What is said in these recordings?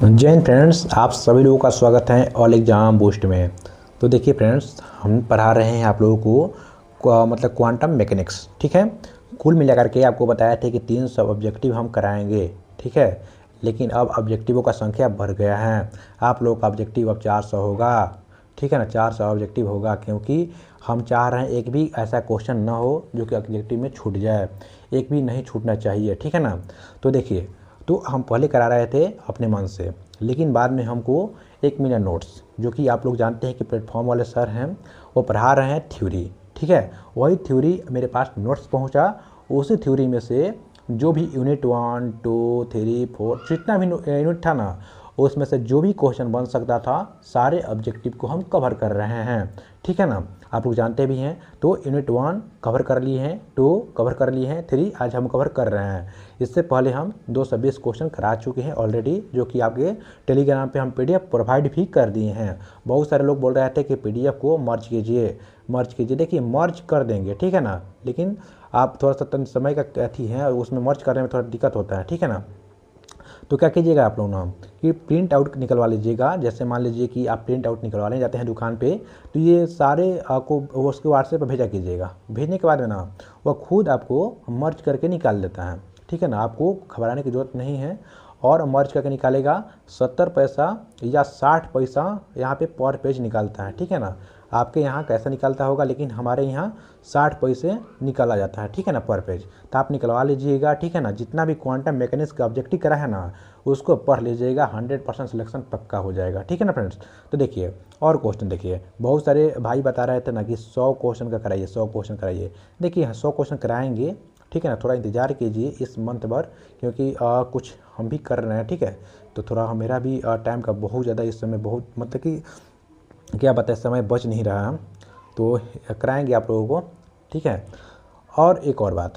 जय हिंद फ्रेंड्स, आप सभी लोगों का स्वागत है ऑल एग्जाम बूस्ट में। तो देखिए फ्रेंड्स, हम पढ़ा रहे हैं आप लोगों को मतलब क्वांटम मैकेनिक्स। ठीक है, कुल मिलाकर के आपको बताया था कि 300 ऑब्जेक्टिव हम कराएंगे। ठीक है, लेकिन अब ऑब्जेक्टिवों का संख्या बढ़ गया है। आप लोगों का ऑब्जेक्टिव अब 400 होगा। ठीक है ना, 400 ऑब्जेक्टिव होगा, क्योंकि हम चाह रहे हैं एक भी ऐसा क्वेश्चन ना हो जो कि ऑब्जेक्टिव में छूट जाए। एक भी नहीं छूटना चाहिए। ठीक है ना। तो देखिए, तो हम पहले करा रहे थे अपने मन से, लेकिन बाद में हमको एक मिला नोट्स, जो कि आप लोग जानते हैं कि प्लेटफॉर्म वाले सर हैं, वो पढ़ा रहे हैं थ्योरी। ठीक है, वही थ्योरी मेरे पास नोट्स पहुंचा। उसी थ्योरी में से जो भी यूनिट 1, 2, 3, 4 जितना भी यूनिट था ना, उसमें से जो भी क्वेश्चन बन सकता था, सारे ऑब्जेक्टिव को हम कवर कर रहे हैं। ठीक है ना, आप लोग जानते भी हैं। तो यूनिट 1 कवर कर लिए हैं, 2 कवर कर लिए हैं, 3 आज हम कवर कर रहे हैं। इससे पहले हम 220 क्वेश्चन करा चुके हैं ऑलरेडी, जो कि आपके टेलीग्राम पे हम पीडीएफ प्रोवाइड भी कर दिए हैं। बहुत सारे लोग बोल रहे थे कि पीडीएफ को मर्ज कीजिए, मर्ज कीजिए। देखिए, मर्ज कर देंगे, ठीक है ना, लेकिन आप थोड़ा सा समय का अथी है, उसमें मर्ज करने में थोड़ा दिक्कत होता है। ठीक है ना। तो क्या कीजिएगा आप लोग ना, कि प्रिंट आउट निकलवा लीजिएगा। जैसे मान लीजिए कि आप प्रिंट आउट निकलवाने जाते हैं दुकान पे, तो ये सारे आपको उसके व्हाट्सएप पर भेजा कीजिएगा। भेजने के बाद में ना, वह खुद आपको मर्ज करके निकाल देता है। ठीक है ना, आपको घबराने की ज़रूरत नहीं है। और मर्ज करके निकालेगा 70 पैसा या 60 पैसा यहाँ पे पर पेज निकालता है। ठीक है ना, आपके यहाँ कैसा निकलता होगा, लेकिन हमारे यहाँ 60 पैसे निकाला जाता है। ठीक है ना, पर पेज। तो आप निकलवा लीजिएगा। ठीक है ना, जितना भी क्वांटम मैकेनिक्स का ऑब्जेक्टिव करा है ना, उसको पढ़ लीजिएगा। 100% सिलेक्शन पक्का हो जाएगा। ठीक है ना फ्रेंड्स। तो देखिए, और क्वेश्चन देखिए, बहुत सारे भाई बता रहे थे ना कि 100 क्वेश्चन का कराइए, 100 क्वेश्चन कराइए। देखिए, 100 क्वेश्चन कराएंगे। ठीक है ना, थोड़ा इंतजार कीजिए इस मंथ भर, क्योंकि कुछ हम भी कर रहे हैं। ठीक है, तो थोड़ा मेरा भी टाइम का बहुत ज़्यादा इस समय बहुत मतलब कि क्या बताए, समय बच नहीं रहा है। तो कराएंगे आप लोगों को। ठीक है, और एक और बात,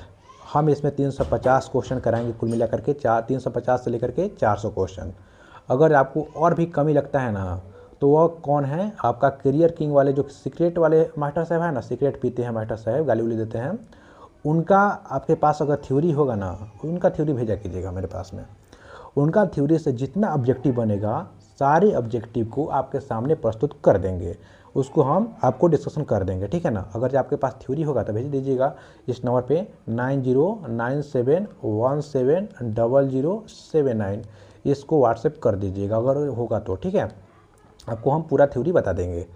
हम इसमें 350 क्वेश्चन कराएंगे कुल मिला करके। 350 से लेकर के 400 क्वेश्चन। अगर आपको और भी कमी लगता है ना, तो वह कौन है, आपका करियर किंग वाले जो सीक्रेट वाले मास्टर साहब है ना, सीक्रेट पीते हैं मास्टर साहब, गाली उली देते हैं, उनका आपके पास अगर थ्योरी होगा ना, उनका थ्योरी भेजा कीजिएगा मेरे पास में। उनका थ्योरी से जितना ऑब्जेक्टिव बनेगा, सारे ऑब्जेक्टिव को आपके सामने प्रस्तुत कर देंगे। उसको हम आपको डिस्कशन कर देंगे। ठीक है ना, अगर आपके पास थ्योरी होगा तो भेज दीजिएगा इस नंबर पे 9097170079। इसको व्हाट्सएप कर दीजिएगा अगर होगा तो। ठीक है, आपको हम पूरा थ्योरी बता देंगे।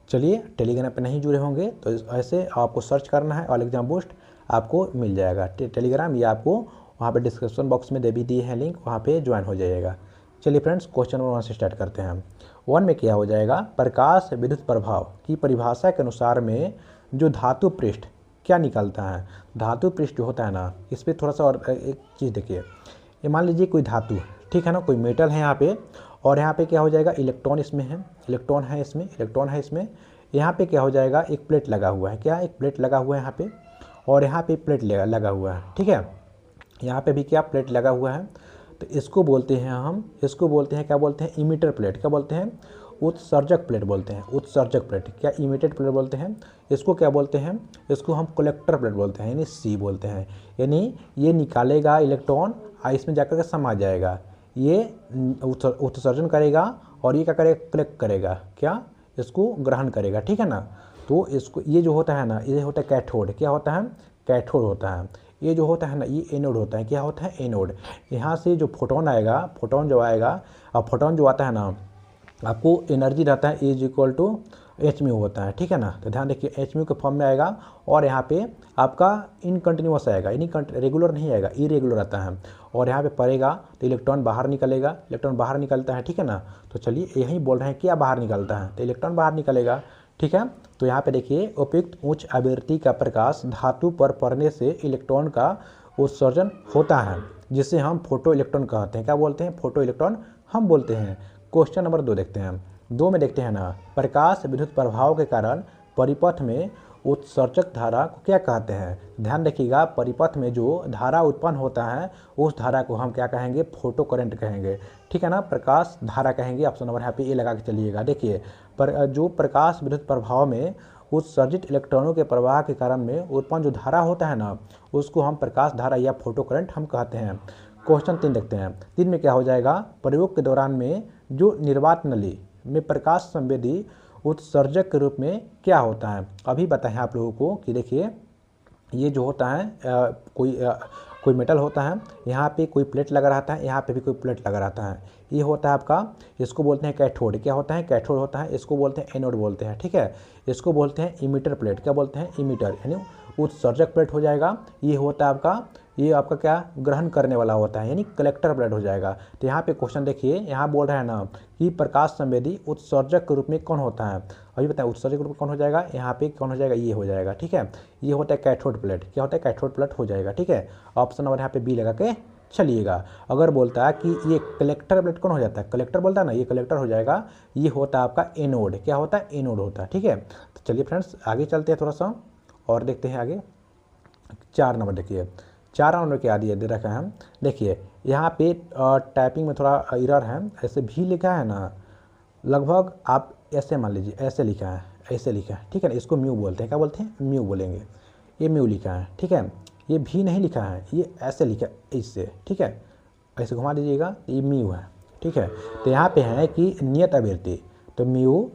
चलिए, टेलीग्राम पे नहीं जुड़े होंगे तो ऐसे आपको सर्च करना है ऑल एग्जाम बूस्ट, आपको मिल जाएगा टेलीग्राम, या आपको वहाँ पे डिस्क्रिप्शन बॉक्स में दे भी दिए हैं लिंक, वहाँ पे ज्वाइन हो जाइएगा। चलिए फ्रेंड्स, क्वेश्चन नंबर 1 से स्टार्ट करते हैं। 1 में क्या हो जाएगा, प्रकाश विद्युत प्रभाव की परिभाषा के अनुसार में जो धातु पृष्ठ क्या निकलता है। धातु पृष्ठ जो होता है ना, इस पर थोड़ा सा और एक चीज़ देखिए। ये मान लीजिए कोई धातु, ठीक है ना, कोई मेटल है यहाँ पे, और यहाँ पे क्या हो जाएगा, इलेक्ट्रॉन इसमें है, इलेक्ट्रॉन है इसमें, इलेक्ट्रॉन है इसमें। यहाँ पे क्या हो जाएगा, एक प्लेट लगा हुआ है, क्या एक प्लेट लगा हुआ है यहाँ पे, और यहाँ पे प्लेट लगा हुआ है। ठीक है, यहाँ पे भी क्या प्लेट लगा हुआ है। तो इसको बोलते हैं हम, इसको बोलते हैं, क्या बोलते हैं, इमिटर प्लेट। क्या बोलते हैं, उत्सर्जक प्लेट बोलते हैं, उत्सर्जक प्लेट। क्या इमिटेड प्लेट बोलते हैं। इसको क्या बोलते हैं, इसको हम कलेक्टर प्लेट बोलते हैं, यानी सी बोलते हैं। यानी ये निकालेगा इलेक्ट्रॉन, इसमें जाकर के समा जाएगा, ये उत्सर्जन करेगा, और ये क्या करेगा, कलेक्ट करेगा, क्या इसको ग्रहण करेगा। ठीक है ना। तो इसको, ये जो होता है ना, ये होता है कैथोड। क्या होता है, कैथोड होता है। ये जो होता है ना, ये एनोड होता है। क्या होता है, एनोड। यहाँ से जो फोटोन आएगा, फोटोन जो आएगा, अब फोटोन जो आता है ना, आपको एनर्जी रहता है E=hμ होता है। ठीक है ना, तो ध्यान देखिए, hμ के फॉर्म में आएगा, और यहाँ पे आपका इनकंटिन्यूस आएगा, यानी रेगुलर नहीं आएगा, इरेगुलर आता है। और यहाँ पे पड़ेगा तो इलेक्ट्रॉन बाहर निकलेगा, इलेक्ट्रॉन बाहर निकलता है। ठीक है ना, तो चलिए यही बोल रहे हैं क्या बाहर निकलता है, तो इलेक्ट्रॉन बाहर निकलेगा। ठीक है, तो यहाँ पे देखिए, उपयुक्त उच्च आवृत्ति का प्रकाश धातु पर पड़ने से इलेक्ट्रॉन का उत्सर्जन होता है, जिसे हम फोटो इलेक्ट्रॉन कहते हैं। क्या बोलते हैं, फोटो इलेक्ट्रॉन हम बोलते हैं। क्वेश्चन नंबर 2 देखते हैं। 2 में देखते हैं ना, प्रकाश विद्युत प्रभाव के कारण परिपथ में उत्सर्जक धारा को क्या कहते हैं। ध्यान रखिएगा, परिपथ में जो धारा उत्पन्न होता है, उस धारा को हम क्या कहेंगे, फोटो करंट कहेंगे। ठीक है ना, प्रकाश धारा कहेंगे। ऑप्शन नंबर यहाँ पे ए लगा के चलिएगा। देखिए, पर जो प्रकाश विद्युत प्रभाव में उत्सर्जित इलेक्ट्रॉनों के प्रवाह के कारण में उत्पन्न जो धारा होता है ना, उसको हम प्रकाश धारा या फोटो करंट हम कहते हैं। क्वेश्चन 3 देखते हैं। 3 में क्या हो जाएगा, प्रयोग के दौरान में जो निर्वात नली में प्रकाश संवेदी उत्सर्जक के रूप में क्या होता है। अभी बताएं आप लोगों को कि देखिए ये जो होता है कोई मेटल होता है, यहाँ पे कोई प्लेट लगा रहता है, यहाँ पे भी कोई प्लेट लगा रहता है। ये होता है आपका, इसको बोलते हैं कैथोड। क्या होता है, कैथोड होता है। इसको बोलते हैं एनोड बोलते हैं, ठीक है। इसको बोलते हैं इमीटर प्लेट। क्या बोलते हैं, इमीटर, यानी उत्सर्जक प्लेट हो जाएगा। ये होता है आपका, ये आपका क्या, ग्रहण करने वाला होता है, यानी कलेक्टर प्लेट हो जाएगा। तो यहाँ पे क्वेश्चन देखिए, यहाँ बोल रहा है ना कि प्रकाश संवेदी उत्सर्जक के रूप में कौन होता है। अभी बताएं उत्सर्जक के रूप में कौन हो जाएगा, यहाँ पे कौन हो जाएगा, ये हो जाएगा, ठीक है। ये होता है कैथोड प्लेट। क्या होता है, कैथोड प्लेट हो जाएगा, ठीक है। ऑप्शन नंबर यहाँ पे बी लगा के चलिएगा। अगर बोलता है कि ये कलेक्टर प्लेट कौन हो जाता है, कलेक्टर बोलता है ना, ये कलेक्टर हो जाएगा। ये होता है आपका एनोड। क्या होता है, एनोड होता है, ठीक है। तो चलिए फ्रेंड्स आगे चलते हैं थोड़ा सा और देखते हैं आगे। 4 नंबर देखिए, 4 नंबर क्या दिए दे रखा है। देखिए यहाँ पे टाइपिंग में थोड़ा एरर है, ऐसे भी लिखा है ना, लगभग आप ऐसे मान लीजिए, ऐसे लिखा है, ऐसे लिखा है, ठीक है ना। इसको म्यू बोलते हैं। क्या बोलते हैं, म्यू बोलेंगे। ये म्यू लिखा है, ठीक है। ये भी नहीं लिखा है, ये ऐसे लिखा है, इससे, ठीक है। ऐसे घुमा दीजिएगा, ये म्यू है, ठीक है। तो यहाँ पे है कि नियत आवृत्ति, तो mu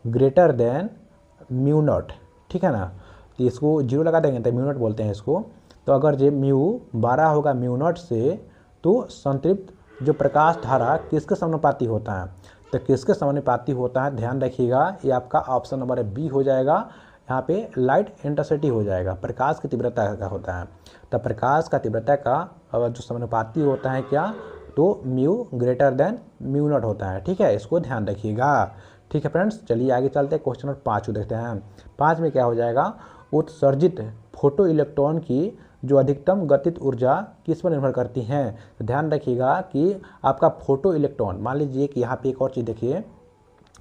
greater than mu naught, ठीक है ना। तो इसको 0 लगा देंगे तो म्यू नॉट बोलते हैं इसको। तो अगर जो म्यू 12 होगा म्यू नॉट से, तो संतृप्त जो प्रकाश धारा किसके समानुपाती होता है, तो किसके समानुपाती होता है, ध्यान रखिएगा। ये आपका ऑप्शन नंबर बी हो जाएगा। यहाँ पे लाइट इंटेंसिटी हो जाएगा, प्रकाश की तीव्रता का होता है। तो प्रकाश का तीव्रता का जो समानुपाती होता है क्या, तो mu greater than mu naught होता है, ठीक है। इसको ध्यान रखिएगा, ठीक है फ्रेंड्स। चलिए आगे चलते हैं, क्वेश्चन नंबर 5 देखते हैं। 5 में क्या हो जाएगा, उत्सर्जित फोटो इलेक्ट्रॉन की जो अधिकतम गतिज ऊर्जा किस पर निर्भर करती हैं। तो ध्यान रखिएगा कि आपका फोटो इलेक्ट्रॉन, मान लीजिए कि यहाँ पे एक और चीज़ देखिए,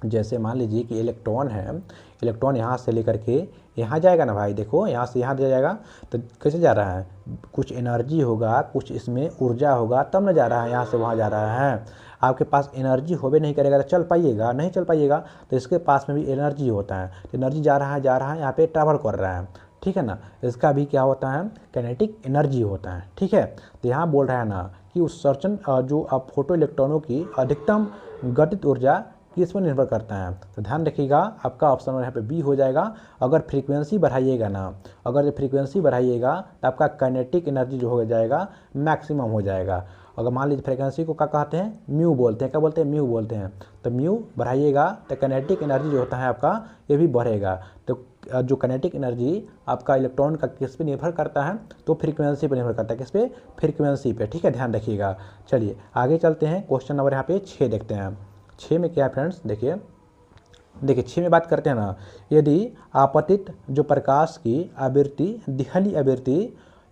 जैसे मान लीजिए कि इलेक्ट्रॉन है, इलेक्ट्रॉन यहाँ से लेकर के यहाँ जाएगा ना भाई, देखो यहाँ से यहाँ जाएगा, तो कैसे जा रहा है, कुछ एनर्जी होगा, कुछ इसमें ऊर्जा होगा, तब ना जा रहा है, यहाँ से वहाँ जा रहा है। आपके पास एनर्जी होबे नहीं करेगा तो चल पाइएगा, नहीं चल पाइएगा। तो इसके पास में भी एनर्जी होता है, तो एनर्जी जा रहा है, यहाँ पे ट्रैवल कर रहा है, ठीक है ना। इसका भी क्या होता है, काइनेटिक एनर्जी होता है, ठीक है। तो यहाँ बोल रहा है ना कि उत्सर्जन जो आप फोटो इलेक्ट्रॉनों की अधिकतम गतिज ऊर्जा किस पर निर्भर करता है। तो ध्यान रखिएगा, आपका ऑप्शन यहाँ पे बी हो जाएगा। अगर फ्रीक्वेंसी बढ़ाइएगा ना, अगर जो फ्रीक्वेंसी बढ़ाइएगा तो आपका काइनेटिक एनर्जी जो हो जाएगा मैक्सिमम हो जाएगा। अगर मान लीजिए फ्रीक्वेंसी को क्या कहते हैं, म्यू बोलते हैं। क्या बोलते हैं, म्यू बोलते हैं। तो म्यू बढ़ाइएगा तो काइनेटिक एनर्जी जो होता है आपका, ये भी बढ़ेगा। तो जो काइनेटिक एनर्जी आपका इलेक्ट्रॉन का किस पे निर्भर करता है, तो फ्रीक्वेंसी पे निर्भर करता है। किस पे, फ्रीक्वेंसी पे, ठीक है, ध्यान रखिएगा। चलिए आगे चलते हैं, क्वेश्चन नंबर यहाँ पे 6 देखते हैं। 6 में क्या है फ्रेंड्स, देखिए 6 में बात करते हैं ना, यदि आपतित जो प्रकाश की आवृत्ति, दिहली आवृत्ति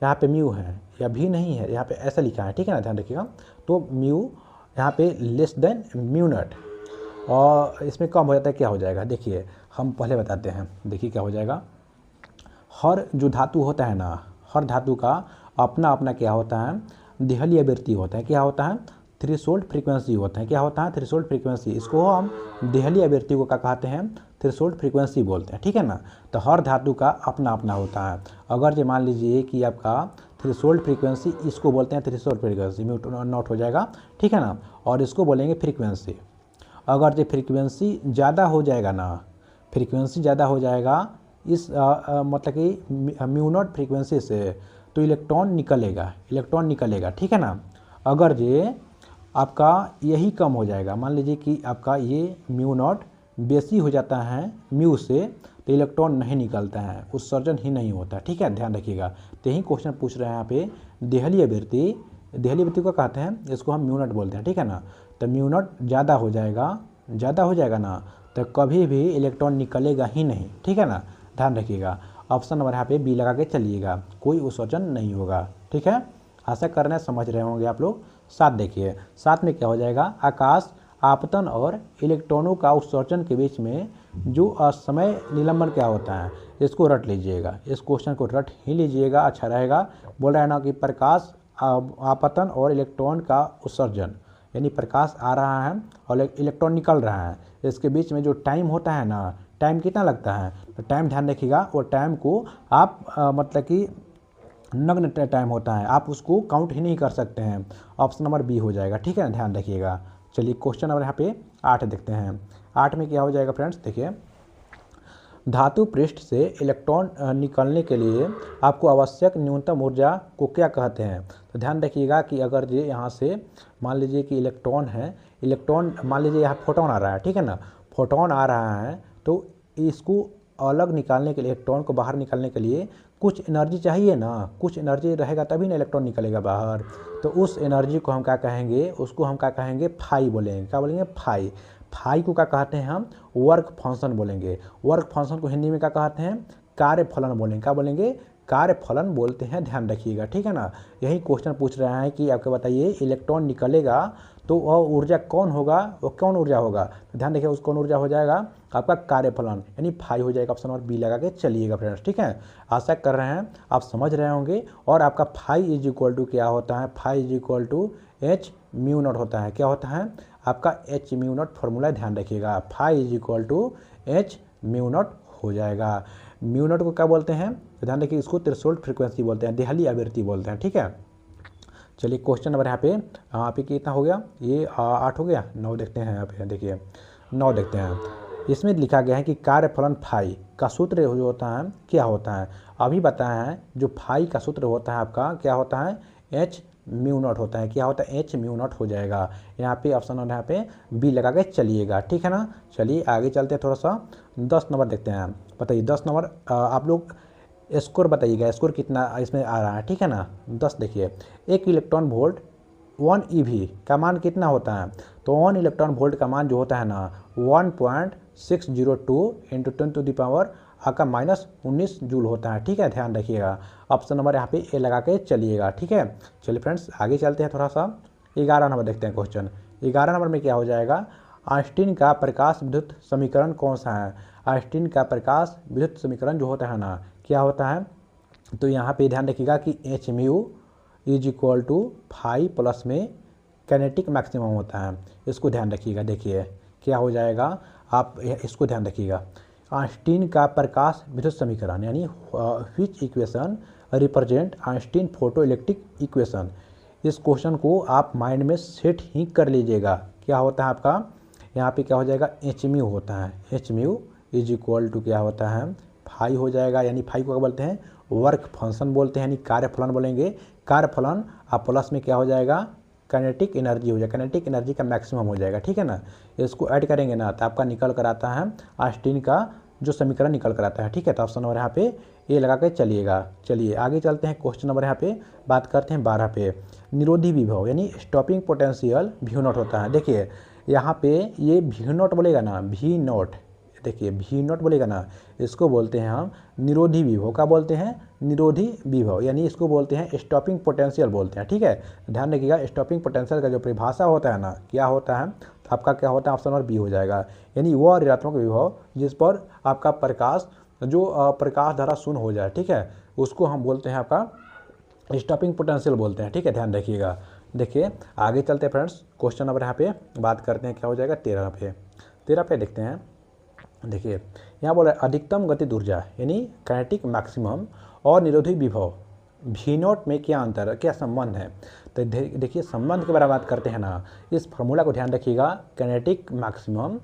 यहाँ पे म्यू है या भी नहीं है, यहाँ पे ऐसा लिखा है, ठीक है ना, ध्यान रखिएगा। तो म्यू यहाँ पे लेस देन म्यू नॉट, और इसमें कम हो जाता है, क्या हो जाएगा, देखिए हम पहले बताते हैं। देखिए क्या हो जाएगा, हर जो धातु होता है ना, हर धातु का अपना अपना क्या होता है, दिहली आवृत्ति होता है। क्या होता है, थ्रेशोल्ड फ्रीक्वेंसी होता है। क्या होता है, थ्रेशोल्ड फ्रीक्वेंसी। इसको हम दिहली आवृत्ति को क्या कहते हैं, थ्रेशोल्ड फ्रीक्वेंसी बोलते हैं, ठीक है ना। तो हर धातु का अपना अपना होता है। अगर जो मान लीजिए कि आपका थ्रेशोल्ड फ्रीक्वेंसी, इसको बोलते हैं थ्रेशोल्ड फ्रीक्वेंसी, म्यू नॉट हो जाएगा, ठीक है ना। और इसको बोलेंगे फ्रीक्वेंसी। अगर जो फ्रीक्वेंसी ज़्यादा हो जाएगा ना, फ्रीक्वेंसी ज़्यादा हो जाएगा इस मतलब कि म्यू नॉट फ्रीक्वेंसी से, तो इलेक्ट्रॉन निकलेगा, ठीक है ना। अगर ये आपका यही कम हो जाएगा, मान लीजिए कि आपका ये म्यू नॉट बेसी हो जाता है म्यू से, तो इलेक्ट्रॉन नहीं निकलता है, उत्सर्जन ही नहीं होता, ठीक है, ध्यान रखिएगा। तो यही क्वेश्चन पूछ रहे हैं यहाँ पे, दिहली आवृत्ति को कहते हैं, इसको हम म्यू नॉट बोलते हैं, ठीक है ना। तो म्यू नॉट ज़्यादा हो जाएगा ना, तो कभी भी इलेक्ट्रॉन निकलेगा ही नहीं, ठीक है ना, ध्यान रखिएगा। ऑप्शन नंबर यहाँ पे बी लगा के चलिएगा, कोई उत्सर्जन नहीं होगा, ठीक है। आशा करना समझ रहे होंगे आप लोग। 7 देखिए, 7 में क्या हो जाएगा, आकाश आपतन और इलेक्ट्रॉनों का उत्सर्जन के बीच में जो असमय निलंबन क्या होता है, इसको रट लीजिएगा, इस क्वेश्चन को रट ही लीजिएगा, अच्छा रहेगा। बोल रहा है ना कि प्रकाश आपतन और इलेक्ट्रॉन का उत्सर्जन, यानी प्रकाश आ रहा है और इलेक्ट्रॉन निकल रहा है, इसके बीच में जो टाइम होता है ना, टाइम कितना लगता है, तो टाइम ध्यान रखिएगा। और टाइम को आप मतलब कि नग्न टाइम होता है, आप उसको काउंट ही नहीं कर सकते हैं। ऑप्शन नंबर बी हो जाएगा, ठीक है, ध्यान रखिएगा। चलिए क्वेश्चन नंबर यहाँ पे 8 देखते हैं। 8 में क्या हो जाएगा फ्रेंड्स, देखिए, धातु पृष्ठ से इलेक्ट्रॉन निकलने के लिए आपको आवश्यक न्यूनतम ऊर्जा को क्या कहते हैं। तो ध्यान रखिएगा कि अगर ये यहाँ से मान लीजिए कि इलेक्ट्रॉन है, इलेक्ट्रॉन मान लीजिए यहाँ फोटोन आ रहा है, ठीक है ना, फोटोन आ रहा है, तो इसको अलग निकालने के लिए, इलेक्ट्रॉन को बाहर निकालने के लिए कुछ एनर्जी चाहिए ना, कुछ एनर्जी रहेगा तभी ना इलेक्ट्रॉन निकलेगा बाहर। तो उस एनर्जी को हम क्या कहेंगे, उसको हम क्या कहेंगे, फाई बोलेंगे। क्या बोलेंगे, फाई। फाई को क्या कहते हैं हम, वर्क फंक्शन बोलेंगे। वर्क फंक्शन को हिंदी में क्या कहते हैं, कार्य फलन बोलेंगे। क्या बोलेंगे, कार्य फलन बोलते हैं, ध्यान रखिएगा, ठीक है ना। यही क्वेश्चन पूछ रहा है कि आपको बताइए इलेक्ट्रॉन निकलेगा तो वह ऊर्जा कौन होगा, वो कौन ऊर्जा होगा। तो ध्यान रखिए, उस कौन ऊर्जा हो जाएगा आपका कार्य फलन, यानी फाई हो जाएगा। ऑप्शन नंबर बी लगा के चलिएगा फ्रेंड्स, ठीक है। आशा कर रहे हैं आप समझ रहे होंगे। और आपका फाई इज इक्वल टू क्या होता है, phi is equal to H mu naught होता है। क्या होता है आपका, एच म्यू नॉट फॉर्मूला, ध्यान रखिएगा। Phi is equal to H mu naught हो जाएगा। म्यू नॉट को क्या बोलते हैं, तो ध्यान रखिए, इसको थ्रेशोल्ड फ्रीक्वेंसी बोलते हैं, देहली आवृत्ति बोलते हैं, ठीक है। चलिए क्वेश्चन नंबर यहाँ पे कितना हो गया, ये 8 हो गया। 9 देखते हैं, यहाँ पे देखिए 9 देखते हैं। इसमें लिखा गया है कि कार्यफलन फाई का सूत्र जो होता है क्या होता है। अभी बताया है जो फाई का सूत्र होता है आपका क्या होता है, एच म्यू नॉट होता है। क्या होता है, एच म्यू नॉट हो जाएगा। यहाँ पे ऑप्शन यहाँ पे बी लगा के चलिएगा, ठीक है ना। चलिए आगे चलते हैं, थोड़ा सा 10 नंबर देखते हैं। बताइए 10 नंबर आप लोग स्कोर बताइएगा, स्कोर कितना इसमें आ रहा है, ठीक है ना। 10 देखिए, एक इलेक्ट्रॉन वोल्ट 1 EV का मान कितना होता है। तो 1 इलेक्ट्रॉन वोल्ट का मान जो होता है ना 1.602 इंटू 10 टू द पावर आपका -19 जूल होता है, ठीक है, ध्यान रखिएगा। ऑप्शन नंबर यहाँ पे ए लगा के चलिएगा, ठीक है। चलिए फ्रेंड्स आगे चलते हैं, थोड़ा सा 11 नंबर देखते हैं क्वेश्चन। 11 नंबर में क्या हो जाएगा, आइंस्टीन का प्रकाश विद्युत समीकरण कौन सा है। आइंस्टीन का प्रकाश विद्युत समीकरण जो होता है ना क्या होता है, तो यहाँ पे ध्यान रखिएगा कि H mu is equal to phi plus में काइनेटिक मैक्सिमम होता है। इसको ध्यान रखिएगा, देखिए क्या हो जाएगा, आप इसको ध्यान रखिएगा। आइंस्टीन का प्रकाश विद्युत समीकरण यानी which equation represent Einstein photo electric equation. इस क्वेश्चन को आप माइंड में सेट ही कर लीजिएगा। क्या होता है आपका, यहाँ पे क्या हो जाएगा, एच म्यू होता है। H mu is equal to क्या होता है, फाई हो जाएगा, यानी फाई को क्या बोलते हैं, वर्क फंक्शन बोलते हैं, यानी कार्यफलन बोलेंगे। कार्यफलन आप प्लस में क्या हो जाएगा, काइनेटिक एनर्जी हो जाएगा, काइनेटिक एनर्जी का मैक्सिमम हो जाएगा, ठीक है ना। इसको ऐड करेंगे ना तो आपका निकल कर आता है आइंस्टीन का जो समीकरण निकल कर आता है, ठीक है। तो ऑप्शन नंबर यहाँ पे ये लगा के चलिएगा। चलिए आगे चलते हैं, क्वेश्चन नंबर यहाँ पे बात करते हैं 12 पे। निरोधी विभव यानी स्टॉपिंग पोटेंशियल V नॉट होता है। देखिए यहाँ पे ये V नॉट बोलेगा ना, V नॉट, देखिए V नॉट बोलेगा ना, इसको बोलते हैं हम निरोधी विभव। का बोलते हैं, निरोधी विभव, यानी इसको बोलते हैं स्टॉपिंग पोटेंशियल बोलते हैं, ठीक है। ध्यान रखिएगा, स्टॉपिंग पोटेंशियल का जो परिभाषा होता है ना क्या होता है, तो आपका क्या होता है, ऑप्शन नंबर बी हो जाएगा। यानी वह ऋणात्मक विभव जिस पर आपका प्रकाश जो प्रकाश धारा शून्य हो जाए, ठीक है, उसको हम बोलते हैं आपका स्टॉपिंग पोटेंशियल बोलते हैं, ठीक है, ध्यान रखिएगा। देखिए आगे चलते हैं फ्रेंड्स, क्वेश्चन नंबर यहाँ पे बात करते हैं, क्या हो जाएगा 13 पे। 13 पे देखते हैं, देखिए यहाँ बोला अधिकतम गतिज ऊर्जा यानी काइनेटिक मैक्सिमम और निरोधी विभव V नॉट में क्या अंतर है, क्या संबंध है। तो देखिए संबंध के बारे में बात करते हैं ना, इस फार्मूला को ध्यान रखिएगा, kinetic maximum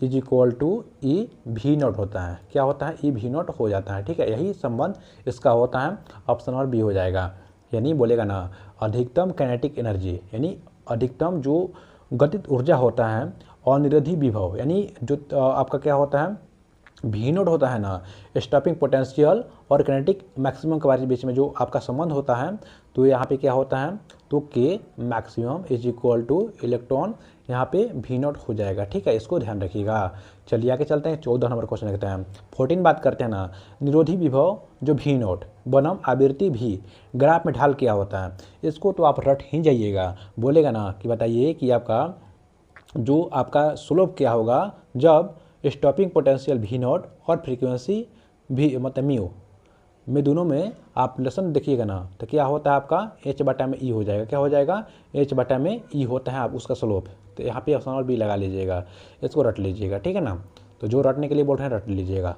is equal to E V naught होता है। क्या होता है, ई V नॉट हो जाता है, ठीक है, यही संबंध इसका होता है। ऑप्शन नंबर बी हो जाएगा। यानी बोलेगा ना अधिकतम काइनेटिक एनर्जी यानी अधिकतम जो गतिज ऊर्जा होता है और निरोधी विभव यानी जो आपका क्या होता है V नोट होता है ना, स्टॉपिंग पोटेंशियल और काइनेटिक मैक्सिमम के बीच में जो आपका संबंध होता है, तो यहाँ पे क्या होता है, तो K maximum is equal two electron यहाँ पे V नोट हो जाएगा, ठीक है, इसको ध्यान रखिएगा। चलिए आगे चलते हैं, 14 नंबर क्वेश्चन देखते हैं। 14 बात करते हैं ना, निरोधी विभव जो V नोट बनाम आवृत्ति भी ग्राफ में ढाल क्या होता है। इसको तो आप रट ही जाइएगा। बोलेगा ना कि बताइए कि आपका जो आपका स्लोप क्या होगा जब स्टॉपिंग पोटेंशियल V नॉट और फ्रीक्वेंसी भी मतलब म्यू में दोनों में आप लेसन देखिएगा ना, तो क्या होता है आपका H बटा में E हो जाएगा। क्या हो जाएगा, H बटा में E होता है आप उसका स्लोप। तो यहाँ पे ऑप्शन नंबर बी लगा लीजिएगा, इसको रट लीजिएगा, ठीक है ना। तो जो रटने के लिए बोल रहे हैं रट लीजिएगा।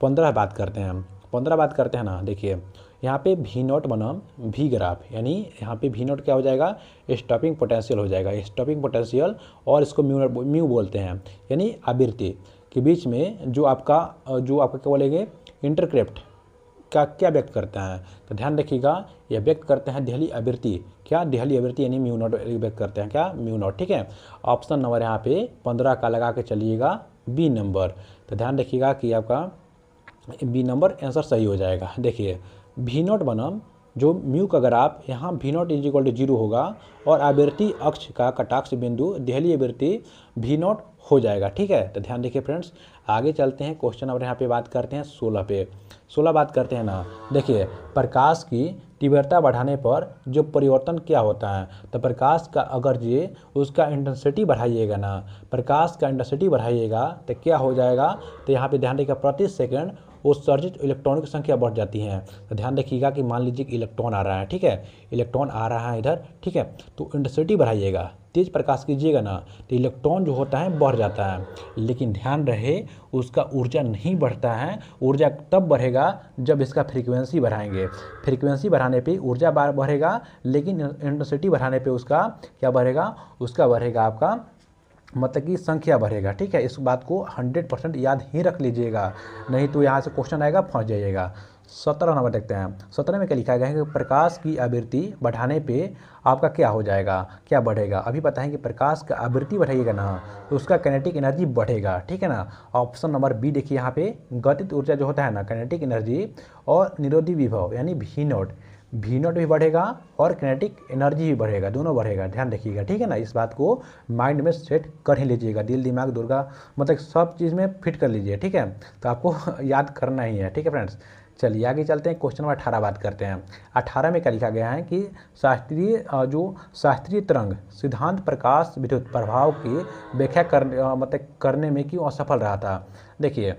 15 बात करते हैं हम, 15 बात करते हैं ना, देखिए यहाँ पे भी नॉट बनाम भी ग्राफ, यानी यहाँ पे भी नॉट क्या हो जाएगा, स्टॉपिंग पोटेंशियल हो जाएगा, स्टॉपिंग पोटेंशियल, और इसको म्यू बोलते हैं, यानी आवृत्ति के बीच में जो आपका क्या बोलेंगे, इंटरक्रेप्ट क्या व्यक्त करता है। तो ध्यान रखिएगा, यह व्यक्त करते हैं दिहली आवृत्ति, क्या दिहली आवृत्ति यानी म्यू नॉट व्यक्त करते हैं, क्या म्यू नॉट। ठीक है, ऑप्शन नंबर यहाँ पे 15 का लगा के चलिएगा, बी नंबर। तो ध्यान रखिएगा कि आपका बी नंबर आंसर सही हो जाएगा। देखिए भी नॉट बनाम जो म्यू का ग्राफ, यहाँ भी नॉट इज इक्वल टू 0 होगा और आवृत्ति अक्ष का कटाक्ष बिंदु दिहली आवृत्ति भी नॉट हो जाएगा। ठीक है, तो ध्यान देखिए फ्रेंड्स, आगे चलते हैं क्वेश्चन नंबर यहाँ पे बात करते हैं 16 पे। 16 बात करते हैं ना। देखिए प्रकाश की तीव्रता बढ़ाने पर जो परिवर्तन क्या होता है, तो प्रकाश का अगर ये उसका इंटेंसिटी बढ़ाइएगा ना, प्रकाश का इंटेंसिटी बढ़ाइएगा तो क्या हो जाएगा, तो यहाँ पे ध्यान रखिएगा प्रति सेकंड उत्सर्जित इलेक्ट्रॉनों की संख्या बढ़ जाती है। तो ध्यान रखिएगा कि मान लीजिए कि इलेक्ट्रॉन आ रहा है, ठीक है, इलेक्ट्रॉन आ रहा है इधर, ठीक है, तो इंटेंसिटी बढ़ाइएगा, तेज प्रकाश कीजिएगा ना, तो इलेक्ट्रॉन जो होता है बढ़ जाता है। लेकिन ध्यान रहे उसका ऊर्जा नहीं बढ़ता है, ऊर्जा तब बढ़ेगा जब इसका फ्रीक्वेंसी बढ़ाएंगे। फ्रीक्वेंसी बढ़ाने पे ऊर्जा बढ़ेगा, लेकिन इंटेंसिटी बढ़ाने पे उसका क्या बढ़ेगा, उसका बढ़ेगा आपका मतलब कि संख्या बढ़ेगा। ठीक है, इस बात को 100% याद ही रख लीजिएगा, नहीं तो यहाँ से क्वेश्चन आएगा फंस जाइएगा। 17 नंबर देखते हैं। 17 में क्या लिखा गया है कि प्रकाश की आवृत्ति बढ़ाने पे आपका क्या हो जाएगा, क्या बढ़ेगा। अभी पता है कि प्रकाश का आवृत्ति बढ़ाइएगा ना तो उसका काइनेटिक एनर्जी बढ़ेगा। ठीक है ना, ऑप्शन नंबर बी देखिए, यहाँ पे गतिज ऊर्जा जो होता है ना, काइनेटिक एनर्जी और निरोधी विभव यानी भी नॉट भी बढ़ेगा और काइनेटिक एनर्जी भी बढ़ेगा, दोनों बढ़ेगा। ध्यान रखिएगा, ठीक है ना, इस बात को माइंड में सेट कर ही लीजिएगा, दिल दिमाग दुर्गा मतलब सब चीज़ में फिट कर लीजिए। ठीक है, तो आपको याद करना ही है। ठीक है फ्रेंड्स, चलिए आगे चलते हैं, क्वेश्चन नंबर 18 बात करते हैं। 18 में क्या लिखा गया है कि शास्त्रीय तरंग सिद्धांत प्रकाश विद्युत प्रभाव की व्याख्या करने में क्यों असफल रहा था। देखिए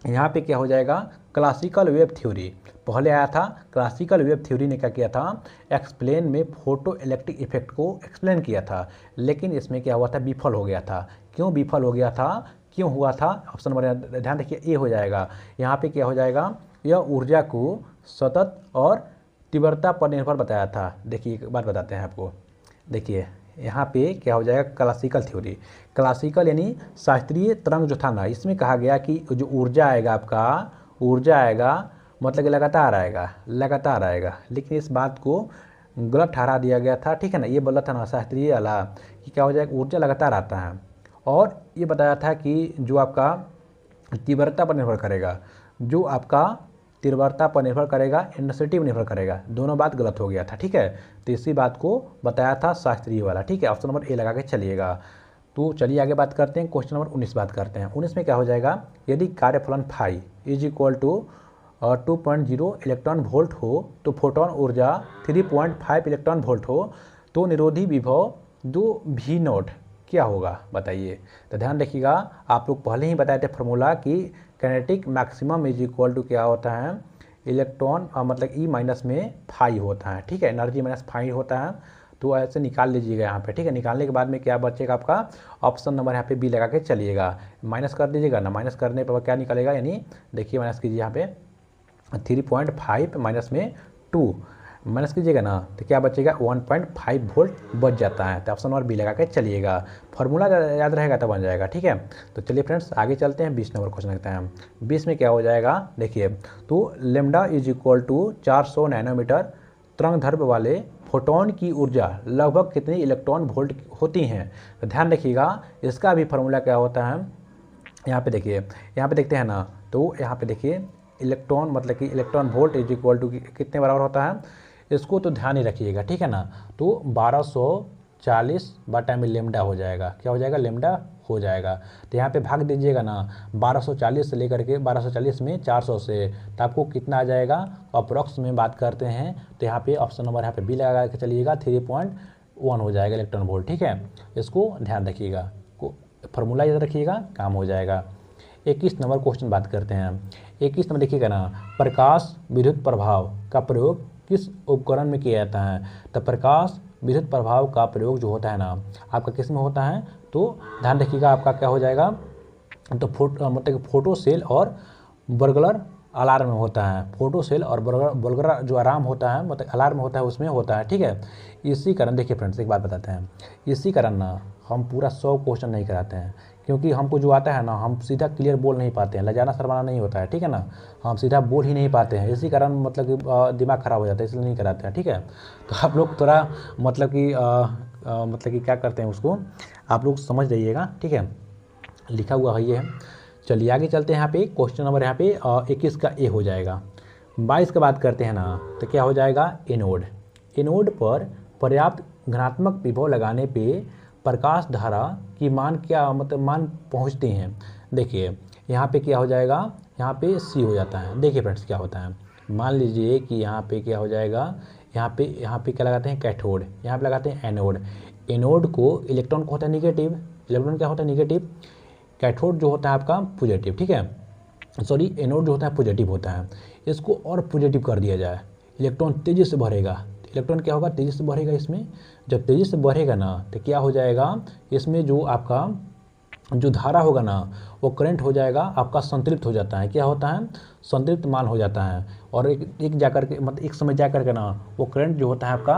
यहाँ पे क्या हो जाएगा, क्लासिकल वेव थ्योरी पहले आया था। क्लासिकल वेव थ्योरी ने क्या किया था, एक्सप्लेन में फोटो इलेक्ट्रिक इफेक्ट को एक्सप्लेन किया था, लेकिन इसमें क्या हुआ था, विफल हो गया था। क्यों विफल हो गया था, क्यों हुआ था, ऑप्शन नंबर ध्यान रखिए ए हो जाएगा। यहाँ पे क्या हो जाएगा, यह ऊर्जा को सतत और तीव्रता पर निर्भर बताया था। देखिए एक बात बताते हैं आपको, देखिए यहाँ पे क्या हो जाएगा, क्लासिकल थ्योरी, क्लासिकल यानी शास्त्रीय तरंग जो था ना, इसमें कहा गया कि जो ऊर्जा आएगा आपका, ऊर्जा आएगा मतलब कि लगातार आएगा, लेकिन इस बात को गलत ठहरा दिया गया था। ठीक है ना, ये बोला था ना शास्त्रीय वाला कि क्या हो जाएगा, ऊर्जा लगातार आता है, और ये बताया था कि जो आपका तीव्रता पर निर्भर करेगा, जो आपका तीव्रता पर निर्भर करेगा, इंटेंसिटी पर निर्भर करेगा, दोनों बात गलत हो गया था। ठीक है, तो इसी बात को बताया था शास्त्रीय वाला। ठीक है, ऑप्शन नंबर ए लगा के चलिएगा। तो चलिए आगे बात करते हैं, क्वेश्चन नंबर 19 बात करते हैं। 19 में क्या हो जाएगा, यदि कार्यफलन phi is equal to 2.0 electron volt हो तो फोटोन ऊर्जा 3.5 इलेक्ट्रॉन वोल्ट हो, तो निरोधी विभव जो भी नॉट क्या होगा बताइए। तो ध्यान रखिएगा, आप लोग पहले ही बताए थे फॉर्मूला कि kinetic maximum is equal to क्या होता है, इलेक्ट्रॉन मतलब ई माइनस में फाई होता है। ठीक है, एनर्जी माइनस फाई होता है, तो ऐसे निकाल लीजिएगा यहाँ पे। ठीक है, निकालने के बाद में क्या बचेगा आपका, ऑप्शन नंबर यहाँ पे बी लगा के चलिएगा, माइनस कर दीजिएगा ना, माइनस करने पर क्या निकलेगा, यानी देखिए माइनस कीजिए यहाँ पे 3.5 माइनस में 2 माइनस कीजिएगा ना, तो क्या बचेगा 1.5 वोल्ट बच जाता है। तो ऑप्शन नंबर बी लगा के चलिएगा, फार्मूला याद रहेगा तो बन जाएगा। ठीक है, तो चलिए फ्रेंड्स आगे चलते हैं, 20 नंबर क्वेश्चन देखते हैं। 20 में क्या हो जाएगा, देखिए, तो lambda is equal to 400 nanometre तरंग दैर्घ्य वाले फोटोन की ऊर्जा लगभग कितनी इलेक्ट्रॉन वोल्ट होती हैं। तो ध्यान रखिएगा, इसका भी फार्मूला क्या होता है, यहाँ पे देखिए, यहाँ पे देखते हैं ना, तो यहाँ पे देखिए इलेक्ट्रॉन मतलब कि electron volt is equal to कितने बराबर होता है, इसको तो ध्यान ही रखिएगा। ठीक है ना, तो 1240 बटा में लेमडा हो जाएगा, क्या हो जाएगा, लेमडा हो जाएगा। तो यहाँ पे भाग दीजिएगा ना, 1240 से लेकर के 1240 में 400 से, तो आपको कितना आ जाएगा, अप्रॉक्स में बात करते हैं तो यहाँ पे ऑप्शन नंबर यहाँ पे बी लगा के चलिएगा, 3.1 हो जाएगा इलेक्ट्रॉन वोल्ट। ठीक है, इसको ध्यान रखिएगा, फार्मूला याद रखिएगा, काम हो जाएगा। 21 नंबर क्वेश्चन बात करते हैं। 21 नंबर देखिएगा ना, प्रकाश विद्युत प्रभाव का प्रयोग किस उपकरण में किया जाता है। तो प्रकाश विद्युत प्रभाव का प्रयोग जो होता है ना, आपका किस में होता है, तो ध्यान रखिएगा आपका क्या हो जाएगा, तो मतलब फोटो सेल और बर्गलर अलार्म होता है, फोटो सेल और बुलगुला जो आराम होता है मतलब अलार्म होता है उसमें होता है, ठीक है। इसी कारण देखिए फ्रेंड्स एक बात बताते हैं, इसी कारण ना हम पूरा 100 क्वेश्चन नहीं कराते हैं, क्योंकि हमको जो आता है ना हम सीधा क्लियर बोल नहीं पाते हैं, लजाना शर्माना नहीं होता है, ठीक है ना, हम सीधा बोल ही नहीं पाते हैं, इसी कारण मतलब कि दिमाग ख़राब हो जाता है, इसलिए नहीं कराते हैं, ठीक है। तो आप लोग थोड़ा मतलब कि क्या करते हैं उसको आप लोग समझ जाइएगा, ठीक है। लिखा हुआ है ये है। चलिए आगे चलते हैं। यहाँ पे क्वेश्चन नंबर यहाँ पे 21 का ए हो जाएगा। 22 का बात करते हैं ना तो क्या हो जाएगा, एनोड। एनोड पर पर्याप्त घनात्मक विभव लगाने पे प्रकाश धारा की मान क्या मतलब मान पहुँचती हैं। देखिए यहाँ पे क्या हो जाएगा, यहाँ पे सी हो जाता है। देखिए फ्रेंड्स क्या होता है, मान लीजिए कि यहाँ पे क्या हो जाएगा, यहाँ पे क्या लगाते हैं, कैथोड, यहाँ पे लगाते हैं एनोड। एनोड को इलेक्ट्रॉन को होता है निगेटिव, इलेक्ट्रॉन क्या होता है निगेटिव, कैथोड जो होता है आपका पॉजिटिव, ठीक है, सॉरी एनोड जो होता है पॉजिटिव होता है। इसको और पॉजिटिव कर दिया जाए, इलेक्ट्रॉन तेज़ी से बढ़ेगा, इलेक्ट्रॉन क्या होगा, तेज़ी से बढ़ेगा। इसमें जब तेज़ी से बढ़ेगा ना तो क्या हो जाएगा, इसमें जो आपका जो धारा होगा ना वो करंट हो जाएगा आपका संतृप्त हो जाता है, क्या होता है, संतृप्त मान हो जाता है। और एक जाकर के मतलब एक समय जाकर के ना वो करंट जो होता है आपका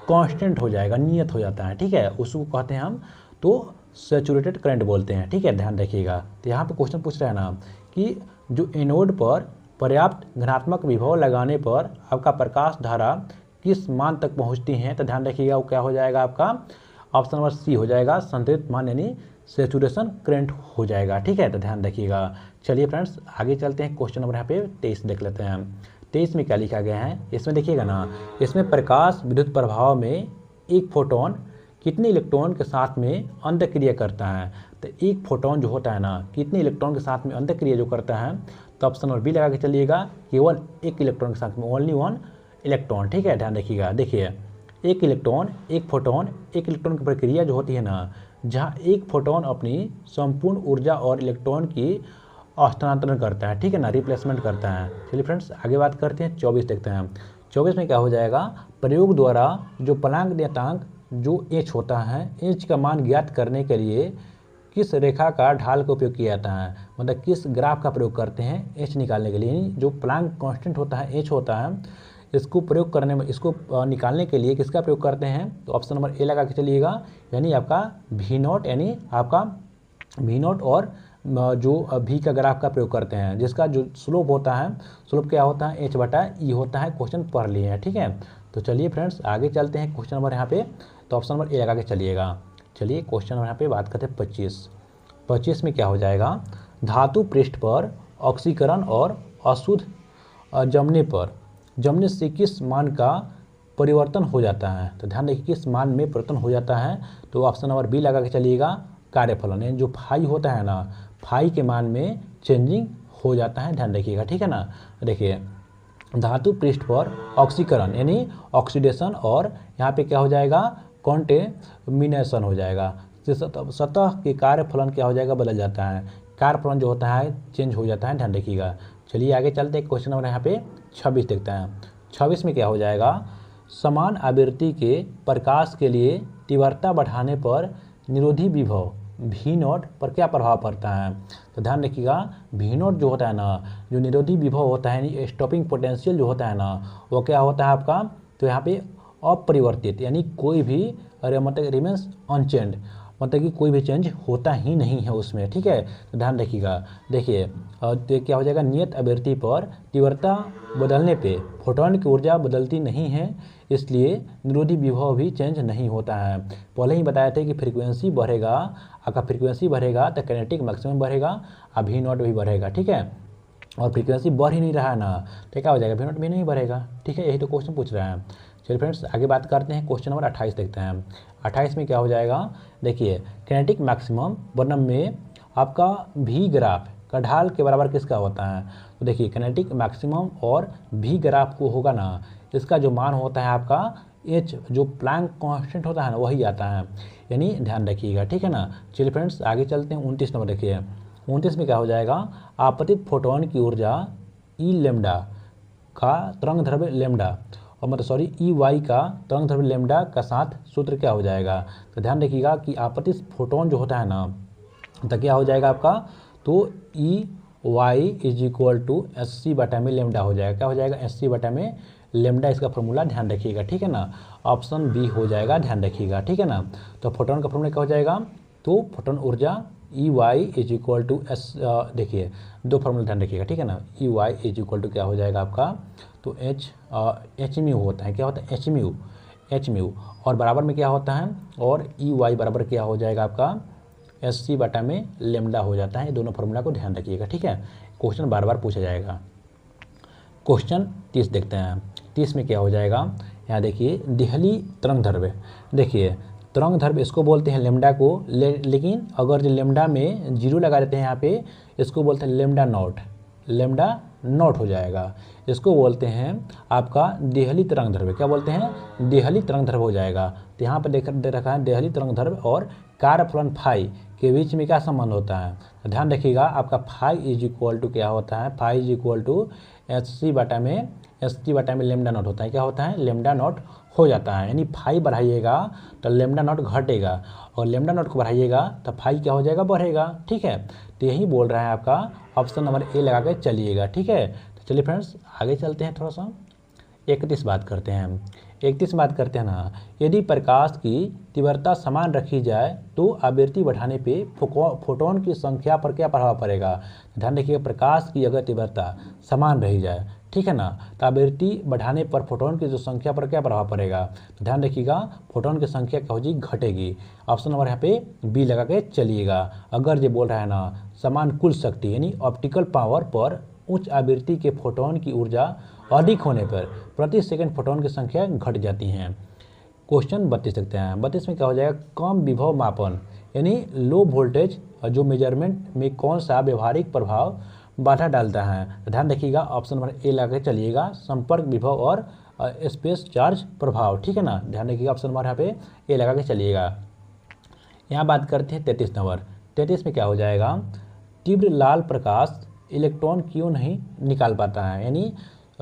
कांस्टेंट हो जाएगा, नियत हो जाता है, ठीक है, उसको कहते हैं हम तो सैचुरेटेड करंट बोलते हैं, ठीक है, ध्यान रखिएगा। तो यहाँ पे क्वेश्चन पूछ रहा है ना कि जो एनोड पर पर्याप्त घनात्मक विभव लगाने पर आपका प्रकाश धारा किस मान तक पहुँचती है, तो ध्यान रखिएगा वो क्या हो जाएगा आपका ऑप्शन नंबर सी हो जाएगा, संतृप्त मान यानी सैचुरेशन करंट हो जाएगा, ठीक है, तो ध्यान रखिएगा। चलिए फ्रेंड्स आगे चलते हैं, क्वेश्चन नंबर यहाँ पे 23 देख लेते हैं। 23 में क्या लिखा गया है, इसमें देखिएगा ना, इसमें प्रकाश विद्युत प्रभाव में एक फोटोन कितने इलेक्ट्रॉन के साथ में अंतःक्रिया करता है। तो एक फोटोन जो होता है ना कितने इलेक्ट्रॉन के साथ में अंतःक्रिया जो करता है, तो ऑप्शन नंबर बी लगा के चलिएगा, केवल एक इलेक्ट्रॉन के साथ में, ओनली वन इलेक्ट्रॉन, ठीक है, ध्यान रखिएगा। देखिए एक इलेक्ट्रॉन एक फोटोन, एक इलेक्ट्रॉन की प्रक्रिया जो होती है ना जहाँ एक फोटोन अपनी संपूर्ण ऊर्जा और इलेक्ट्रॉन की हस्तांतरण करता है, ठीक है ना, रिप्लेसमेंट करता है। चलिए फ्रेंड्स आगे बात करते हैं, 24 देखते हैं। 24 में क्या हो जाएगा, प्रयोग द्वारा जो प्लांक नियतांक जो एच होता है, एच का मान ज्ञात करने के लिए किस रेखा का ढाल का उपयोग किया जाता है, मतलब किस ग्राफ का प्रयोग करते हैं एच निकालने के लिए। जो प्लांक कांस्टेंट होता है एच होता है, इसको प्रयोग करने में इसको निकालने के लिए किसका प्रयोग करते हैं, तो ऑप्शन नंबर ए लगा के चलिएगा, यानी आपका वी नॉट, यानी आपका वी नॉट और जो भी का ग्राफ का प्रयोग करते हैं, जिसका जो स्लोप होता है, स्लोप क्या होता है एच बटा ई होता है, क्वेश्चन पढ़ लिए हैं, ठीक है। तो चलिए फ्रेंड्स आगे चलते हैं, क्वेश्चन नंबर यहाँ पे, तो ऑप्शन नंबर ए लगा के चलिएगा। चलिए क्वेश्चन नंबर यहाँ पे बात करते हैं 25 में क्या हो जाएगा, धातु पृष्ठ पर ऑक्सीकरण और अशुद्ध जमने से किस मान का परिवर्तन हो जाता है। तो ध्यान देखिए किस मान में परिवर्तन हो जाता है, तो ऑप्शन नंबर बी लगा के चलिएगा, कार्यफलन, यानी जो फाई होता है ना फाई के मान में चेंजिंग हो जाता है, ध्यान रखिएगा, ठीक है ना। देखिए धातु पृष्ठ पर ऑक्सीकरण यानी ऑक्सीडेशन और यहाँ पे क्या हो जाएगा, कॉन्टेमिनेशन हो जाएगा, सतह के कार्यफलन क्या हो जाएगा, बदल जाता है, कार्यफलन जो होता है चेंज हो जाता है, ध्यान रखिएगा। चलिए आगे चलते हैं, क्वेश्चन नंबर यहाँ पे 26 देखते हैं। 26 में क्या हो जाएगा, समान आवृत्ति के प्रकाश के लिए तीव्रता बढ़ाने पर निरोधी विभव भी नॉट पर क्या प्रभाव पड़ता है। तो ध्यान रखिएगा भी नॉट जो होता है ना, जो निरोधी विभव होता है यानी स्टॉपिंग पोटेंशियल जो होता है ना, वो क्या होता है आपका, तो यहाँ पे अपरिवर्तित, यानी कोई भी मतलब रिमेंस अनचेंज, मतलब कि कोई भी चेंज होता ही नहीं है उसमें, ठीक है, तो ध्यान रखिएगा। देखिए तो क्या हो जाएगा, नियत आवृत्ति पर तीव्रता बदलने पे फोटोन की ऊर्जा बदलती नहीं है, इसलिए निरोधी विभव भी चेंज नहीं होता है। पहले ही बताया था कि फ्रीक्वेंसी बढ़ेगा, अगर फ्रीक्वेंसी बढ़ेगा तो काइनेटिक मैक्सिमम बढ़ेगा, अब भी नॉट भी बढ़ेगा, ठीक है, और फ्रीक्वेंसी बढ़ ही नहीं रहा है ना, तो क्या हो जाएगा, भी नॉट भी नहीं बढ़ेगा, ठीक है, यही तो क्वेश्चन पूछ रहा है। चलिए फ्रेंड्स आगे बात करते हैं, क्वेश्चन नंबर 28 देखते हैं। 28 में क्या हो जाएगा, देखिए काइनेटिक मैक्सिमम वर्णम में आपका भी ग्राफ का ढाल के बराबर किसका होता है। तो देखिए काइनेटिक मैक्सिमम और भी ग्राफ को होगा ना, इसका जो मान होता है आपका एच, जो प्लैंक कांस्टेंट होता है ना वही आता है, यानी ध्यान रखिएगा, ठीक है ना। चलिए फ्रेंड्स आगे चलते हैं, 29 नंबर देखिए। 29 में क्या हो जाएगा, आपतित फोटोन की ऊर्जा ई लेमडा का तरंगदैर्घ्य लेमडा और मतलब सॉरी ई वाई का तरंगदैर्घ्य लेमडा का साथ सूत्र क्या हो जाएगा। तो ध्यान रखिएगा कि आपतित फोटोन जो होता है ना, तो क्या हो जाएगा आपका, तो E Y is equal to S C बटा में लेमडा हो जाएगा। क्या हो जाएगा? एस सी बटा में लेमडा, इसका फॉर्मूला ध्यान रखिएगा, ठीक है ना। ऑप्शन बी हो जाएगा, ध्यान रखिएगा, ठीक है ना। तो फोटोन का फॉर्मूला क्या हो जाएगा? तो फोटोन ऊर्जा E Y is equal to S, देखिए दो फॉर्मूला ध्यान रखिएगा, ठीक है ना। E Y is equal to क्या हो जाएगा आपका? तो एच म्यू होता है, क्या होता है? एच म्यू और बराबर में क्या होता है? और ई वाई बराबर क्या हो जाएगा आपका? एस सी बटा में लेमडा हो जाता है। ये दोनों फॉर्मूला को ध्यान रखिएगा, ठीक है। क्वेश्चन बार बार पूछा जाएगा। क्वेश्चन 30 देखते हैं। 30 में क्या हो जाएगा? यहाँ देखिए देहली तरंग दैर्ध्य, देखिए तरंग दैर्ध्य इसको बोलते हैं लेमडा को, लेकिन अगर जो लेमडा में जीरो लगा देते हैं यहाँ पे, इसको बोलते हैं लेमडा नॉट, लेमडा नॉट हो जाएगा। इसको बोलते हैं आपका देहली तरंग दैर्ध्य, क्या बोलते हैं? देहली तरंग दैर्ध्य हो जाएगा। तो यहाँ पर दे रखा है देहली तरंग दैर्ध्य और कार्यफलन फाई के बीच में क्या संबंध होता है? तो ध्यान रखिएगा, आपका फाई इज इक्वल टू क्या होता है? Phi is equal to H C बटा में लेमडा नॉट होता है। क्या होता है? लेमडा नॉट हो जाता है। यानी फाई बढ़ाइएगा तो लेमडा नॉट घटेगा, और लेमडा नॉट को बढ़ाइएगा तो फाई क्या हो जाएगा? बढ़ेगा, ठीक है। तो यही बोल रहा है आपका ऑप्शन नंबर ए लगा के चलिएगा, ठीक है। तो चलिए फ्रेंड्स आगे चलते हैं, थोड़ा सा 31 बात करते हैं। 31 बात करते हैं ना, यदि प्रकाश की तीव्रता समान रखी जाए तो आवृत्ति बढ़ाने पे फोटोन की संख्या पर क्या प्रभाव पड़ेगा? ध्यान रखिएगा, प्रकाश की अगर तीव्रता समान रही जाए, ठीक है ना, तो आवृत्ति बढ़ाने पर फोटोन की जो संख्या पर क्या प्रभाव पड़ेगा? तो ध्यान रखिएगा, फोटोन की संख्या क्या हो जाएगी? घटेगी। ऑप्शन नंबर यहाँ पे बी लगा के चलिएगा। अगर ये बोल रहा है ना समान कुल शक्ति यानी ऑप्टिकल पावर पर उच्च आवृत्ति के फोटोन की ऊर्जा अधिक होने पर प्रति सेकंड फोटोन की संख्या घट जाती हैं। क्वेश्चन 32 देखते हैं। 32 में क्या हो जाएगा? कम विभव मापन यानी लो वोल्टेज जो मेजरमेंट में कौन सा व्यवहारिक प्रभाव बाधा डालता है? ध्यान रखिएगा, ऑप्शन नंबर ए लगा के चलिएगा, संपर्क विभव और स्पेस चार्ज प्रभाव, ठीक है ना। ध्यान रखिएगा, ऑप्शन नंबर यहाँ पे ए लगा के चलिएगा। यहाँ बात करते हैं 33 नंबर। 33 में क्या हो जाएगा? तीव्र लाल प्रकाश इलेक्ट्रॉन क्यों नहीं निकाल पाता है? यानी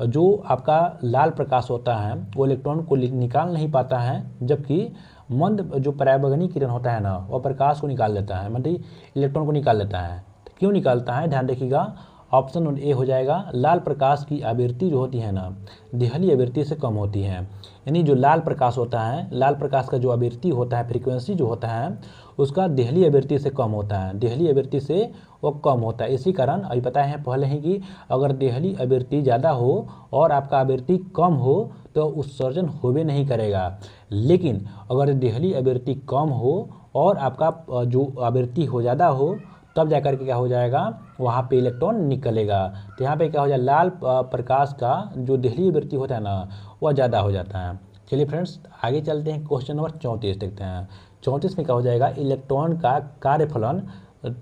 जो आपका लाल प्रकाश होता है वो इलेक्ट्रॉन को निकाल नहीं पाता है, जबकि मंद जो पराबैंगनी किरण होता है ना वो प्रकाश को निकाल लेता है, मतलब इलेक्ट्रॉन को निकाल लेता है। तो क्यों निकालता है? ध्यान रखिएगा, ऑप्शन नंबर ए हो जाएगा, लाल प्रकाश की आवृत्ति जो होती है ना देहली आवृत्ति से कम होती है। यानी जो लाल प्रकाश होता है, लाल प्रकाश का जो आवृत्ति होता है, फ्रीक्वेंसी जो होता है उसका देहली आवृत्ति से कम होता है, देहली आवृत्ति से वो कम होता है। इसी कारण अभी बताए हैं पहले ही कि अगर देहली आवृत्ति ज़्यादा हो और आपका आवृत्ति कम हो तो उत्सर्जन होबे नहीं करेगा, लेकिन अगर देहली आवृत्ति कम हो और आपका जो आवृत्ति हो ज़्यादा हो तब जाकर के क्या हो जाएगा? वहाँ पे इलेक्ट्रॉन निकलेगा। तो यहाँ पे क्या हो जाए? लाल प्रकाश का जो देहली आवृत्ति होता है ना वह ज़्यादा हो जाता है। चलिए फ्रेंड्स आगे चलते हैं, क्वेश्चन नंबर 34 देखते हैं। 34 में क्या हो जाएगा? इलेक्ट्रॉन का कार्यफलन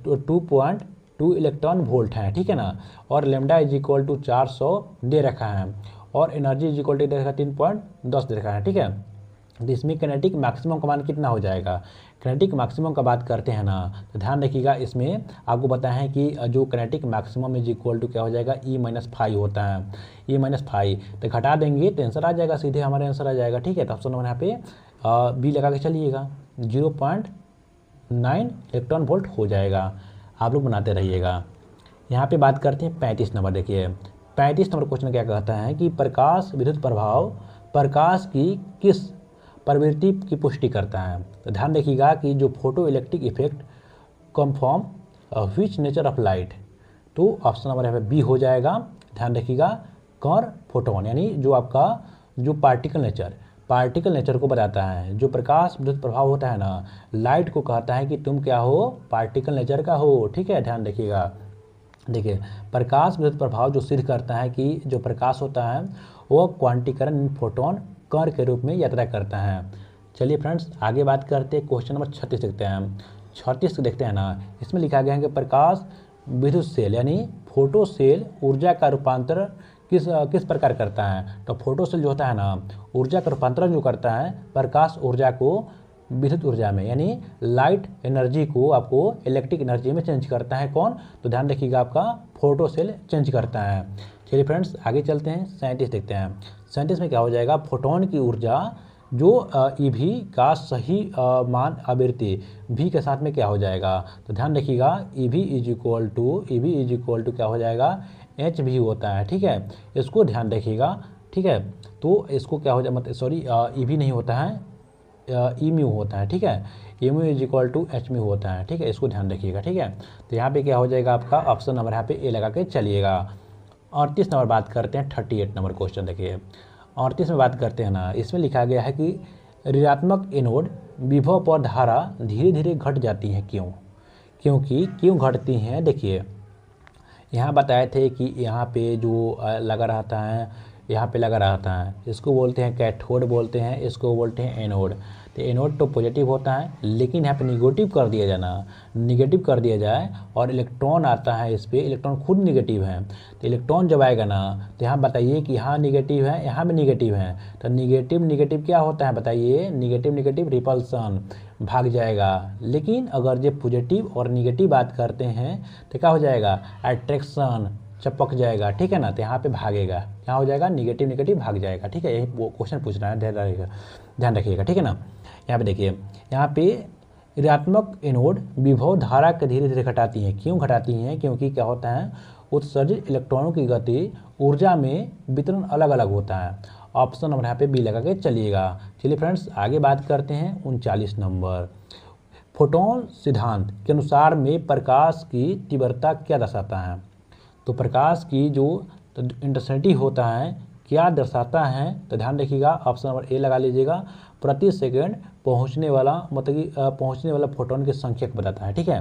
2.2 इलेक्ट्रॉन वोल्ट है, ठीक है ना, और लेमडा इज इक्वल टू 400 दे रखा है और एनर्जी इज इक्वल टू दे रखा है 3.10 दे रखा है, ठीक है। तो इसमें किनेटिक मैक्सिमम का मान कितना हो जाएगा? किनेटिक मैक्सिमम का बात करते हैं ना तो ध्यान रखिएगा, इसमें आपको पता है कि जो kinetic maximum is equal to क्या हो जाएगा? E-5 होता है, E-5 तो घटा देंगे तो आंसर आ जाएगा, सीधे हमारे आंसर आ जाएगा, ठीक है। तो ऑप्शन नंबर यहाँ पे बी लगा के चलिएगा, 0.9 इलेक्ट्रॉन वोल्ट हो जाएगा। आप लोग बनाते रहिएगा। यहाँ पे बात करते हैं 35 नंबर। देखिए 35 नंबर क्वेश्चन क्या कहता है कि प्रकाश विद्युत प्रभाव प्रकाश की किस प्रवृत्ति की पुष्टि करता है? तो ध्यान रखिएगा कि जो photo electric effect confirm which nature of light, तो ऑप्शन नंबर यहाँ पे बी हो जाएगा। ध्यान रखिएगा, कण फोटोन यानी जो आपका जो पार्टिकल नेचर को बताता है। जो प्रकाश विद्युत प्रभाव होता है ना लाइट को कहता है कि तुम क्या हो? पार्टिकल नेचर का हो, ठीक है। ध्यान रखिएगा, देखिए प्रकाश विद्युत प्रभाव जो सिद्ध करता है कि जो प्रकाश होता है वो क्वांटीकरण फोटोन कण के रूप में यात्रा करता है। चलिए फ्रेंड्स आगे बात करते हैं, क्वेश्चन नंबर 36 देखते हैं। 36 देखते हैं ना, इसमें लिखा गया है कि प्रकाश विद्युत सेल यानी फोटो सेल ऊर्जा का रूपांतरण किस प्रकार करता है? तो फोटो सेल जो होता है ना ऊर्जा का रूपांतरण जो करता है प्रकाश ऊर्जा को विद्युत ऊर्जा में यानी लाइट एनर्जी को आपको इलेक्ट्रिक एनर्जी में चेंज करता है। कौन? तो ध्यान रखिएगा, आपका फोटो सेल चेंज करता है। चलिए फ्रेंड्स आगे चलते हैं, 37 देखते हैं। 37 में क्या हो जाएगा? फोटोन की ऊर्जा जो ई भी का सही मान आवृत्ति भी के साथ में क्या हो जाएगा, तो ध्यान रखिएगा ई भी इज इक्वल टू क्या हो जाएगा, एच भी होता है। ठीक है, इसको ध्यान रखिएगा। ठीक है, तो इसको क्या हो जाए, मतलब सॉरी ई भी नहीं होता है, ई म्यू होता है। ठीक है, E mu is equal to H mu होता है। ठीक है, इसको ध्यान रखिएगा। ठीक है, तो यहाँ पे क्या हो जाएगा आपका ऑप्शन नंबर यहाँ पे ए लगा के चलिएगा। 38 नंबर बात करते हैं, 38 नंबर क्वेश्चन देखिए। 38 में बात करते हैं ना, इसमें लिखा गया है कि ऋणात्मक एनोड विभव पर धारा धीरे धीरे घट जाती है, क्यों घटती हैं, देखिए यहाँ बताए थे कि यहाँ पे जो लगा रहता है, यहाँ पे लगा रहता है, इसको बोलते हैं कैथोड बोलते हैं, इसको बोलते हैं एनोड। तो एनोड तो पॉजिटिव होता है, लेकिन यहाँ पे निगेटिव कर दिया जाए और इलेक्ट्रॉन आता है इस पर, इलेक्ट्रॉन खुद निगेटिव है। तो इलेक्ट्रॉन जब आएगा ना, तो यहाँ बताइए कि यहाँ निगेटिव है, यहाँ भी निगेटिव है, तो निगेटिव क्या होता है बताइए, निगेटिव रिपल्सन, भाग जाएगा। लेकिन अगर जो पॉजिटिव और निगेटिव बात करते हैं तो क्या हो जाएगा, अट्रैक्शन, चपक जाएगा। ठीक है ना, तो यहाँ पे भागेगा, क्या हो जाएगा, निगेटिव भाग जाएगा। ठीक है, यही वो क्वेश्चन पूछ रहा है, ध्यान रखिएगा। ठीक है ना, यहाँ पे देखिए, यहाँ पे ऋणात्मक एनोड विभव धारा के धीरे धीरे घटाती हैं, क्यों घटाती हैं, क्योंकि क्या होता है, उत्सर्जित इलेक्ट्रॉनों की गति ऊर्जा में वितरण अलग अलग होता है। ऑप्शन नंबर यहाँ पे बी लगा के चलिएगा। चलिए फ्रेंड्स, आगे बात करते हैं 39 नंबर। फोटोन सिद्धांत के अनुसार में प्रकाश की तीव्रता क्या दर्शाता है, तो प्रकाश की जो इंटेंसिटी होता है क्या दर्शाता है, तो ध्यान रखिएगा, ऑप्शन नंबर ए लगा लीजिएगा। प्रति सेकंड पहुंचने वाला, मतलब कि पहुंचने वाला फोटोन की संख्या को बताता है। ठीक है,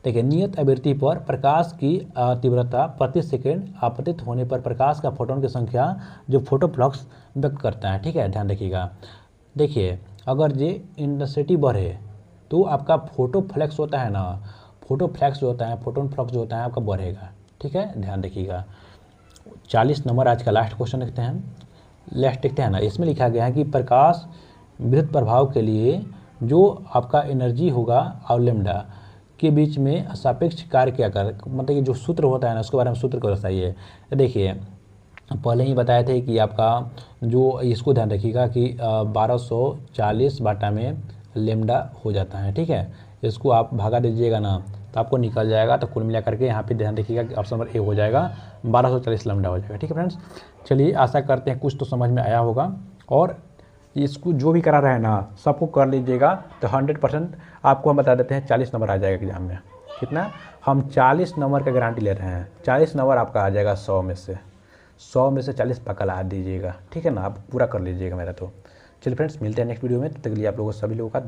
देखिए नियत आवृत्ति पर प्रकाश की तीव्रता प्रति सेकंड आपतित होने पर प्रकाश का फोटोन की संख्या जो फोटोफ्लक्स व्यक्त करता है। ठीक है, ध्यान रखिएगा। देखिए अगर ये इंटेंसिटी बढ़े तो आपका फोटोफ्लक्स होता है ना, फोटोफ्लक्स जो होता है, फोटोन फ्लक्स जो होता है आपका बढ़ेगा। ठीक है, ध्यान रखिएगा। 40 नंबर आज का लास्ट क्वेश्चन देखते हैं ना, इसमें लिखा गया है कि प्रकाश विद्युत प्रभाव के लिए जो आपका एनर्जी होगा और लैम्डा के बीच में सापेक्ष कार्य क्या कर, मतलब कि जो सूत्र होता है ना, उसके बारे में सूत्र को बताइए। देखिए पहले ही बताए थे कि आपका जो, इसको ध्यान रखिएगा कि 1240 बाटा में लैम्डा हो जाता है। ठीक है, इसको आप भागा दीजिएगा ना तो आपको निकल जाएगा। तो कुल मिला करके यहाँ पे ध्यान रखिएगा कि ऑप्शन नंबर ए हो जाएगा, 1240 लैम्डा हो जाएगा। ठीक है फ्रेंड्स, चलिए आशा करते हैं कुछ तो समझ में आया होगा, और इसको जो भी करा रहे हैं ना सबको कर लीजिएगा, तो 100% आपको हम बता देते हैं 40 नंबर आ जाएगा एग्जाम में। कितना, हम 40 नंबर का गारंटी ले रहे हैं, 40 नंबर आपका आ जाएगा 100 में से 40 पक्का ला दीजिएगा। ठीक है ना, आप पूरा कर लीजिएगा मेरा। तो चलिए फ्रेंड्स, मिलते हैं नेक्स्ट वीडियो में, तब तक के लिए आप लोगों सभी लोगों का